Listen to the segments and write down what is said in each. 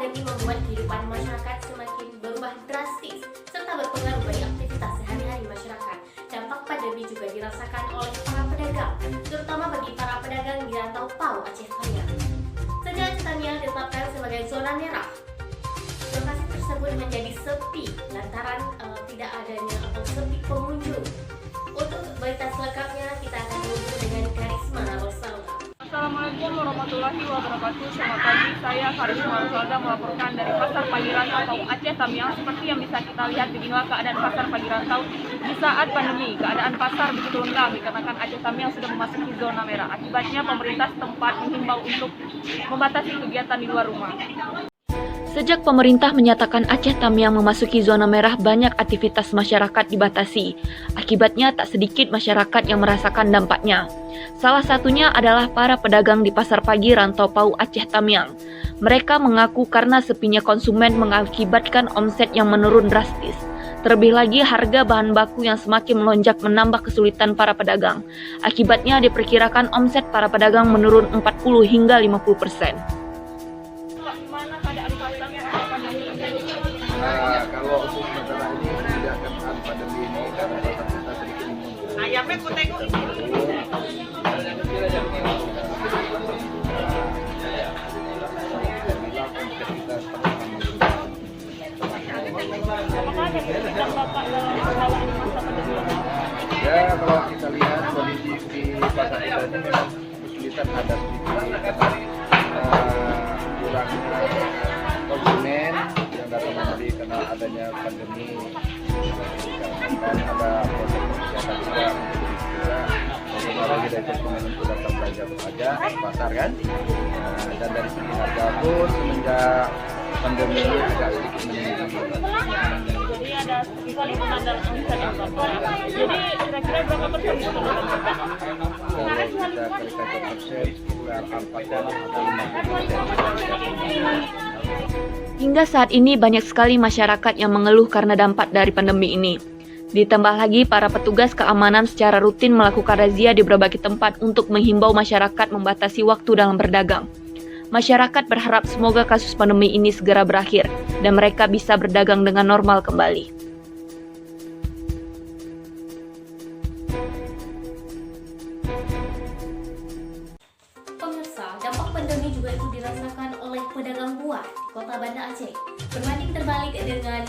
pandemi membuat kehidupan masyarakat semakin berubah drastis serta berpengaruh bagi aktivitas sehari-hari masyarakat. Dampak pandemi juga dirasakan oleh para pedagang, terutama bagi para pedagang di rantau PAU Aceh Tamiang. Sejak Aceh Tamiang ditetapkan sebagai zona merah, lokasi tersebut menjadi sepi lantaran tidak adanya atau sepi pengunjung. Untuk berita selengkapnya kita akan berhubung dengan Karisma Rosalda. Assalamualaikum warahmatullahi wabarakatuh. Selamat pagi, saya Karisma Rosalda melaporkan dari Pasar Pagi Rantau PAU Aceh Tamiang. Seperti yang bisa kita lihat, beginilah keadaan Pasar Pagi Rantau di saat pandemi. Keadaan pasar begitu lengkap dikarenakan Aceh Tamiang sudah memasuki zona merah. Akibatnya pemerintah setempat menghimbau untuk membatasi kegiatan di luar rumah. Sejak pemerintah menyatakan Aceh Tamiang memasuki zona merah, banyak aktivitas masyarakat dibatasi. Akibatnya tak sedikit masyarakat yang merasakan dampaknya. Salah satunya adalah para pedagang di Pasar Pagi Rantau PAU Aceh Tamiang. Mereka mengaku karena sepinya konsumen mengakibatkan omset yang menurun drastis. Terlebih lagi harga bahan baku yang semakin melonjak menambah kesulitan para pedagang. Akibatnya diperkirakan omset para pedagang menurun 40 hingga 50%. Kalau untuk masalah ini tidak akan pandemi ini karena pasar kita sedikit menurun. Ayamnya aku tengok ini. Apakah ada kesulitan Bapak dalam pengelolaan masa pandemi? Ya, kalau kita lihat kondisi di pasar kita ini memang kesulitan ada sedikit karena kurangnya konsumen yang datang membeli karena adanya pandemi, dikarenakan ada proses kesehatan juga lagi dari konsumen untuk datang belanja di pasar kan. Dan dari segi harga pun semenjak pandemi ini agak sedikit meninggi. Jadi ada penurunan dalam omset yang Bapak. Jadi kira-kira berapa persen penurunan Bapak? Kalau kita kali persen sekitar 40 atau 50%. Hingga saat ini banyak sekali masyarakat yang mengeluh karena dampak dari pandemi ini. Ditambah lagi para petugas keamanan secara rutin melakukan razia di berbagai tempat untuk menghimbau masyarakat membatasi waktu dalam berdagang. Masyarakat berharap semoga kasus pandemi ini segera berakhir dan mereka bisa berdagang dengan normal kembali. Pemirsa, dampak pandemi juga itu dirasakan oleh pedagang buah di kota Banda Aceh. Berbanding terbalik dengan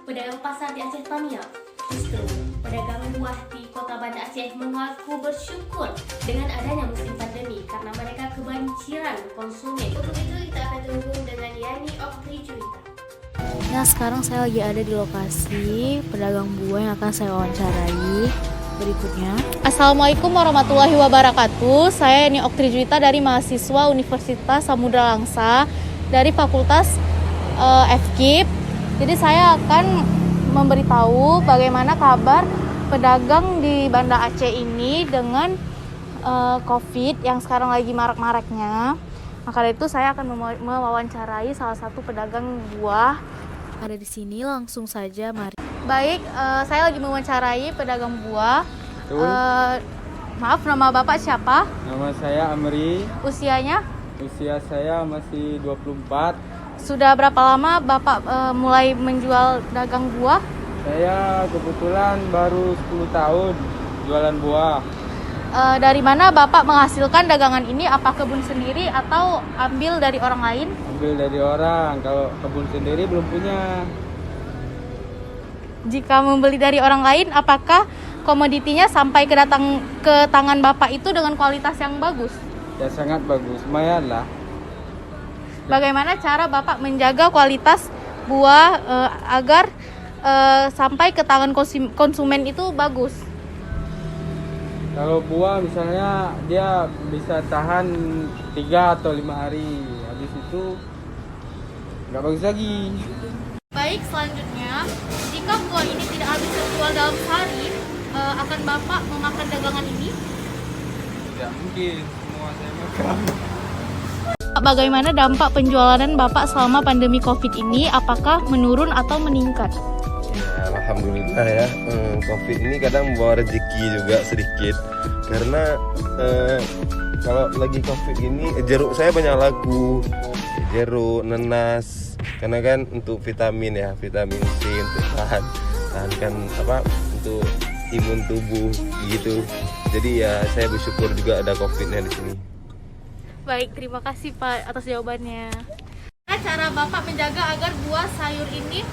pedagang pasar di Aceh Tamiang. Justru, pedagang buah di kota Banda Aceh mengaku bersyukur dengan adanya musim pandemi karena mereka kebanjiran konsumen. Untuk itu kita akan terhubung dengan Yani Oktri Juwita. Nah, sekarang saya lagi ada di lokasi pedagang buah yang akan saya wawancarai berikutnya. Assalamualaikum warahmatullahi wabarakatuh. Saya Yani Oktri Juwita dari mahasiswa Universitas Samudra Langsa dari Fakultas FKIP. Jadi saya akan memberitahu bagaimana kabar pedagang di Banda Aceh ini dengan COVID yang sekarang lagi marak-maraknya. Maka dari itu saya akan mewawancarai salah satu pedagang buah. Ada di sini, langsung saja mari. Baik, saya lagi mewawancarai pedagang buah. Maaf, nama Bapak siapa? Nama saya Amri. Usianya? Usia saya masih 24. Sudah berapa lama Bapak mulai menjual dagang buah? Saya kebetulan baru 10 tahun jualan buah. Dari mana Bapak menghasilkan dagangan ini? Apa kebun sendiri atau ambil dari orang lain? Ambil dari orang, kalau kebun sendiri belum punya. Jika membeli dari orang lain, apakah komoditinya sampai ke tangan Bapak itu dengan kualitas yang bagus? Ya sangat bagus, lumayan lah. Bagaimana cara Bapak menjaga kualitas buah agar sampai ke tangan konsumen itu bagus? Kalau buah misalnya dia bisa tahan 3 atau 5 hari. Habis itu nggak bagus lagi. Baik, selanjutnya jika buah ini tidak habis terjual dalam sehari, akan Bapak memakan dagangan ini? Tidak mungkin semua saya makan. Bagaimana dampak penjualan Bapak selama pandemi COVID ini? Apakah menurun atau meningkat? Ya, alhamdulillah ya, COVID ini kadang membawa rezeki juga sedikit. Karena kalau lagi COVID ini jeruk saya banyak laku, jeruk, nanas, karena kan untuk vitamin ya, vitamin C untuk tahankan untuk imun tubuh gitu. Jadi ya saya bersyukur juga ada COVID-nya di sini. Baik, terima kasih Pak atas jawabannya. Cara Bapak menjaga agar buah sayur ini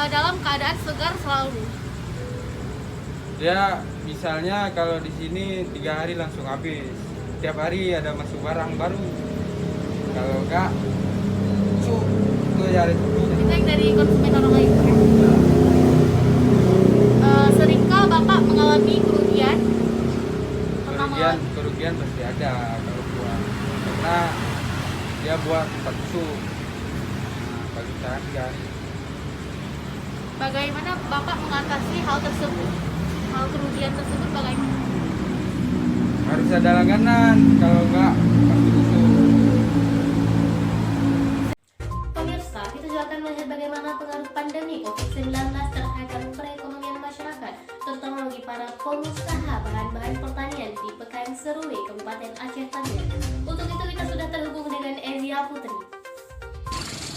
dalam keadaan segar selalu? Ya misalnya kalau di sini 3 hari langsung habis. Tiap hari ada masuk barang baru. Kalau enggak, itu ya resiko. Itu yang dari konsumen orang lain. Seringkah Bapak mengalami kerugian? Kerugian pasti ada kalau buah, karena dia buat tempat busuk. Bagi saya Bagaimana Bapak mengatasi hal tersebut? Hal kerugian tersebut bagaimana? harus ada langganan, kalau enggak pasti busuk. Pemirsa, kita juga akan melihat bagaimana pengaruh pandemi COVID-19 terhadap perekonomian masyarakat, terutama bagi para pengusaha bahan-bahan pertanian di Pekanserui, Kabupaten Aceh Tamiang. Untuk itu kita sudah terhubung dengan Ezia Putri.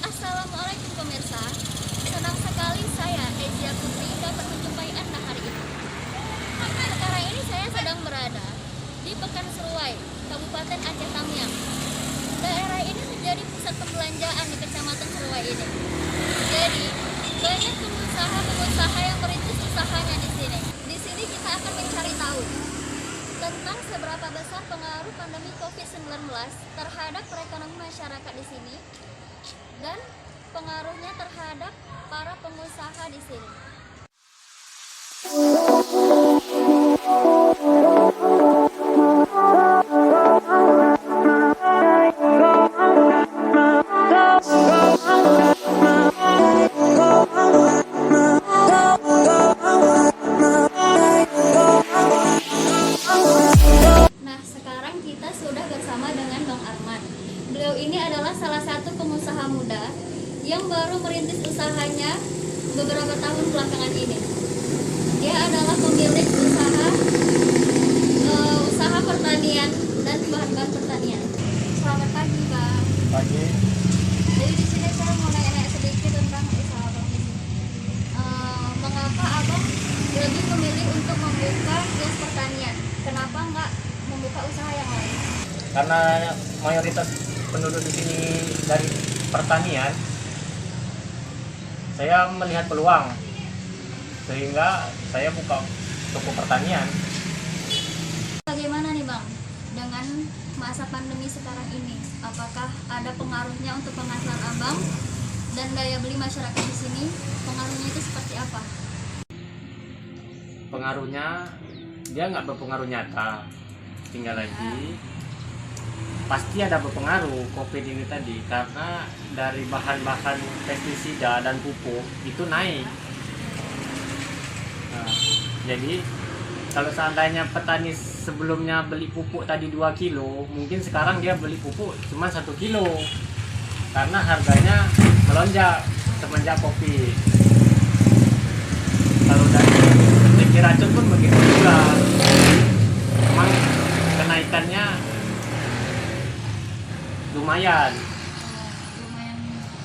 Assalamualaikum pemirsa, senang sekali saya Ezia Putri dapat menjumpai Anda hari ini. Sekarang ini saya sedang berada di Pekanserui, Kabupaten Aceh Tamiang. Daerah ini menjadi pusat perbelanjaan di Kecamatan Serui ini. Jadi, banyak pengusaha yang merintis usahanya di sini. Di sini kita akan mencari tahu tentang seberapa besar pengaruh pandemi COVID-19 terhadap perekonomian masyarakat di sini dan pengaruhnya terhadap para pengusaha di sini. Nah, sekarang kita sudah bersama dengan Bang Arman. Beliau ini adalah salah satu pengusaha muda yang baru merintis usahanya beberapa tahun belakangan ini. Dia adalah pemilik usaha pertanian dan bahan-bahan pertanian. Selamat pagi, Bang. Pagi. Jadi di sini saya mau nanya sedikit tentang usaha Bang ini. Mengapa Abang lebih memilih untuk membuka kios pertanian? Kenapa nggak membuka usaha yang lain? Karena mayoritas penduduk di sini dari pertanian, saya melihat peluang sehingga saya buka toko pertanian. Bagaimana nih Bang dengan masa pandemi sekarang ini? Apakah ada pengaruhnya untuk penghasilan Abang dan daya beli masyarakat di sini? Pengaruhnya itu seperti apa? Pengaruhnya dia nggak berpengaruh nyata, tinggal lagi pasti ada berpengaruh COVID ini tadi, karena dari bahan-bahan pestisida dan pupuk itu naik. Nah, jadi kalau seandainya petani sebelumnya beli pupuk tadi 2 kilo, mungkin sekarang dia beli pupuk cuma 1 kilo karena harganya melonjak semenjak COVID. Kalau dari segi racun pun begitu juga, memang kenaikannya lumayan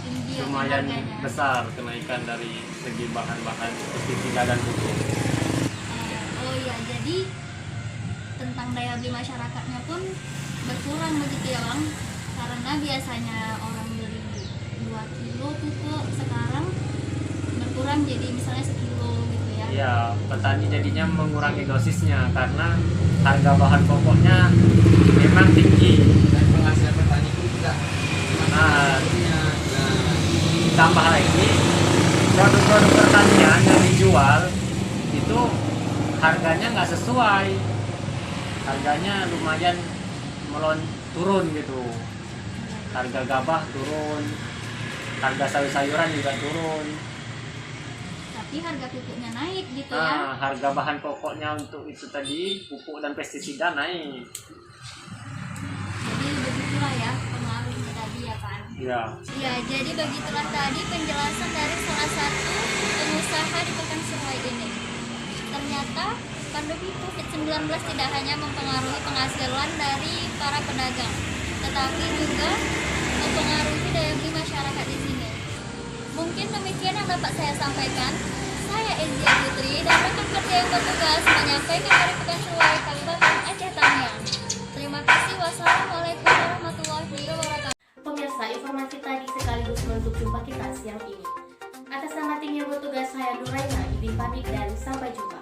Tinggi ya lumayan harganya. besar kenaikan dari segi bahan-bahan pestisida dan pupuk. Oh iya, jadi tentang daya beli masyarakatnya pun berkurang begitu ya Bang? Karena biasanya orang beli 2 kilo pupuk, sekarang berkurang jadi misalnya 1 kilo gitu ya. Ya, petani jadinya mengurangi dosisnya karena harga bahan pokoknya memang tinggi. Dan penghasilan petani pun juga Nah, tambah lagi produk-produk pertanian yang dijual itu harganya nggak sesuai, harganya lumayan turun gitu, harga gabah turun, harga sayur-sayuran juga turun. Tapi harga pupuknya naik gitu ya. Nah, harga bahan pokoknya untuk itu tadi pupuk dan pestisida naik. Jadi begitulah ya pengaruhnya tadi ya kan. Ya. Ya, jadi begitulah tadi penjelasan dari salah satu pengusaha di Pekanserui ini. Ternyata pandemi COVID-19 tidak hanya mempengaruhi penghasilan dari para pedagang, tetapi juga mempengaruhi daya beli masyarakat di sini. Mungkin demikian yang dapat saya sampaikan. Saya Ezia Putri dan rekan kerja yang bertugas menyampaikan dari Pekan Seruai, Kabupaten Aceh Tamiang. Terima kasih. Wassalamualaikum warahmatullahi wabarakatuh. Pemirsa, informasi tadi sekaligus menutup jumpa kita siang ini. Atas nama tim yang bertugas, saya Nuraina, izin pamit dan sampai jumpa.